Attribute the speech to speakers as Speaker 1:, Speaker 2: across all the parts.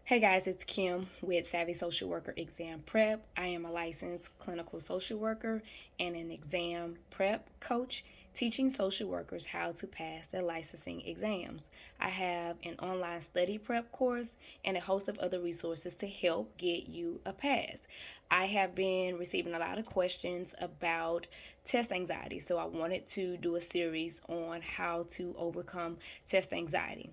Speaker 1: Hey guys, it's Kim with Savvy Social Worker Exam Prep. I am a licensed clinical social worker and an exam prep coach, teaching social workers how to pass their licensing exams. I have an online study prep course and a host of other resources to help get you a pass. I have been receiving a lot of questions about test anxiety, so I wanted to do a series on how to overcome test anxiety.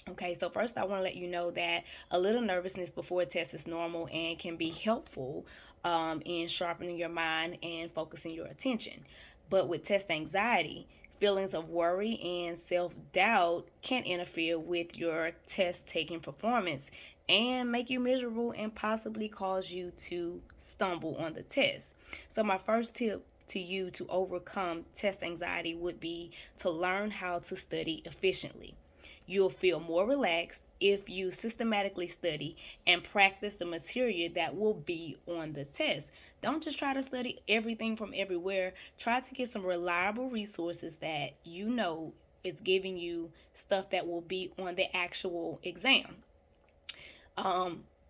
Speaker 1: Okay, so first I want to let you know that a little nervousness before a test is normal and can be helpful in sharpening your mind and focusing your attention. But with test anxiety, feelings of worry and self doubt can interfere with your test taking performance and make you miserable and possibly cause you to stumble on the test. So, my first tip to you to overcome test anxiety would be to learn how to study efficiently. You'll feel more relaxed if you systematically study and practice the material that will be on the test. Don't just try to study everything from everywhere. Try to get some reliable resources that you know is giving you stuff that will be on the actual exam.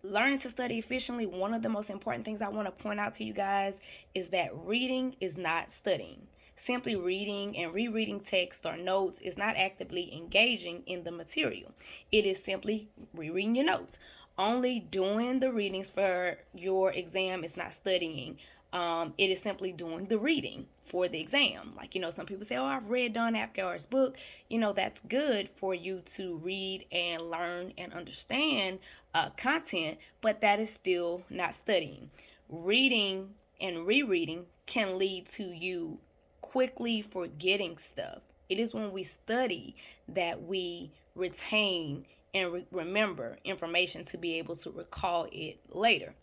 Speaker 1: Learning to study efficiently, one of the most important things I want to point out to you guys is that reading is not studying. Simply reading and rereading text or notes is not actively engaging in the material. It is simply rereading your notes. Only doing the readings for your exam is not studying. It is simply doing the reading for the exam. Like, some people say, oh, I've read Don Apgar's book. That's good for you to read and learn and understand content, but that is still not studying. Reading and rereading can lead to you quickly forgetting stuff. It is when we study that we retain and remember information to be able to recall it later.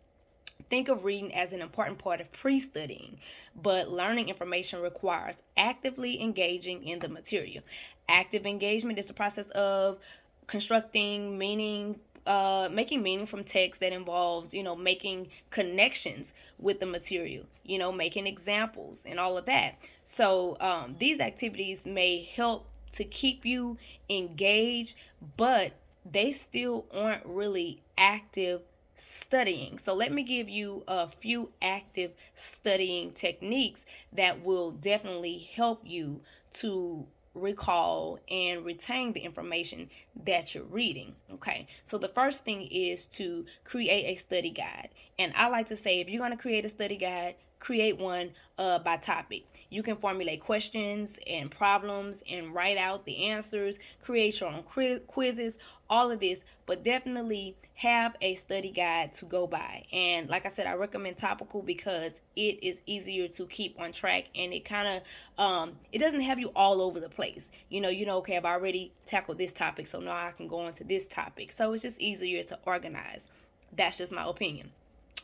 Speaker 1: Think of reading as an important part of pre studying, but learning information requires actively engaging in the material. Active engagement is the process of constructing meaning, making meaning from text that involves, making connections with the material, making examples and all of that. So, these activities may help to keep you engaged, but they still aren't really active studying. So let me give you a few active studying techniques that will definitely help you to recall and retain the information that you're reading. Okay, so the first thing is to create a study guide. And I like to say, if you're going to create a study guide, create one by topic. You can formulate questions and problems and write out the answers, create your own quizzes, all of this, but definitely have a study guide to go by. And like I said, I recommend Topical because it is easier to keep on track, and it kind of it doesn't have you all over the place. Okay, I've already tackled this topic, so now I can go on to this topic. So it's just easier to organize. That's just my opinion.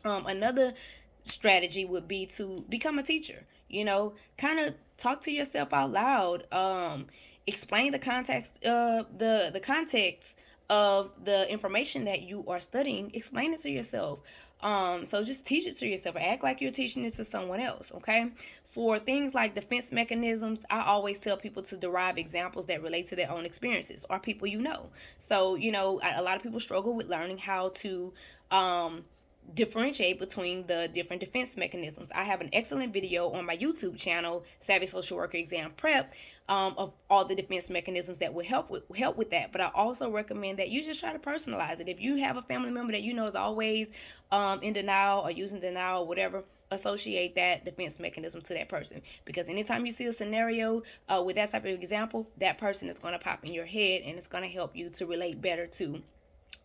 Speaker 1: Another strategy would be to become a teacher. Kind of talk to yourself out loud. Explain the context, the context of the information that you are studying. Explain it to yourself. So just teach it to yourself, or act like you're teaching it to someone else. Okay. For things like defense mechanisms, I always tell people to derive examples that relate to their own experiences or people you know. So a lot of people struggle with learning how to differentiate between the different defense mechanisms. I have an excellent video on my YouTube channel, Savvy Social Worker Exam Prep, of all the defense mechanisms that will help with that. But I also recommend that you just try to personalize it. If you have a family member that you know is always in denial or using denial or whatever, associate that defense mechanism to that person, because anytime you see a scenario with that type of example, that person is going to pop in your head, and it's going to help you to relate better to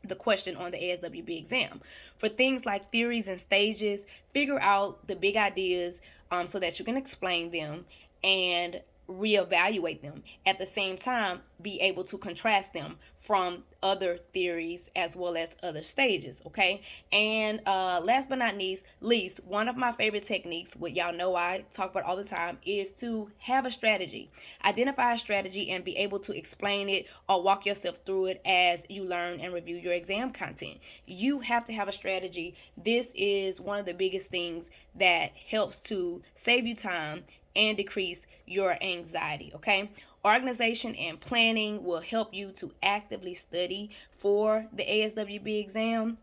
Speaker 1: the question on the ASWB exam. For things like theories and stages, figure out the big ideas so that you can explain them and reevaluate them. At the same time, be able to contrast them from other theories as well as other stages. Okay. And last but not least, one of my favorite techniques, what y'all know I talk about all the time, is to have a strategy. Identify a strategy and be able to explain it or walk yourself through it as you learn and review your exam content. You have to have a strategy. This is one of the biggest things that helps to save you time and decrease your anxiety. Okay. Organization and planning will help you to actively study for the ASWB exam.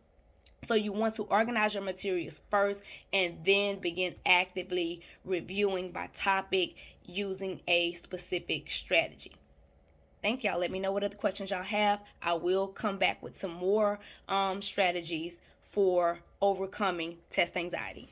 Speaker 1: So you want to organize your materials first and then begin actively reviewing by topic using a specific strategy. Thank y'all. Let me know what other questions y'all have. I will come back with some more strategies for overcoming test anxiety.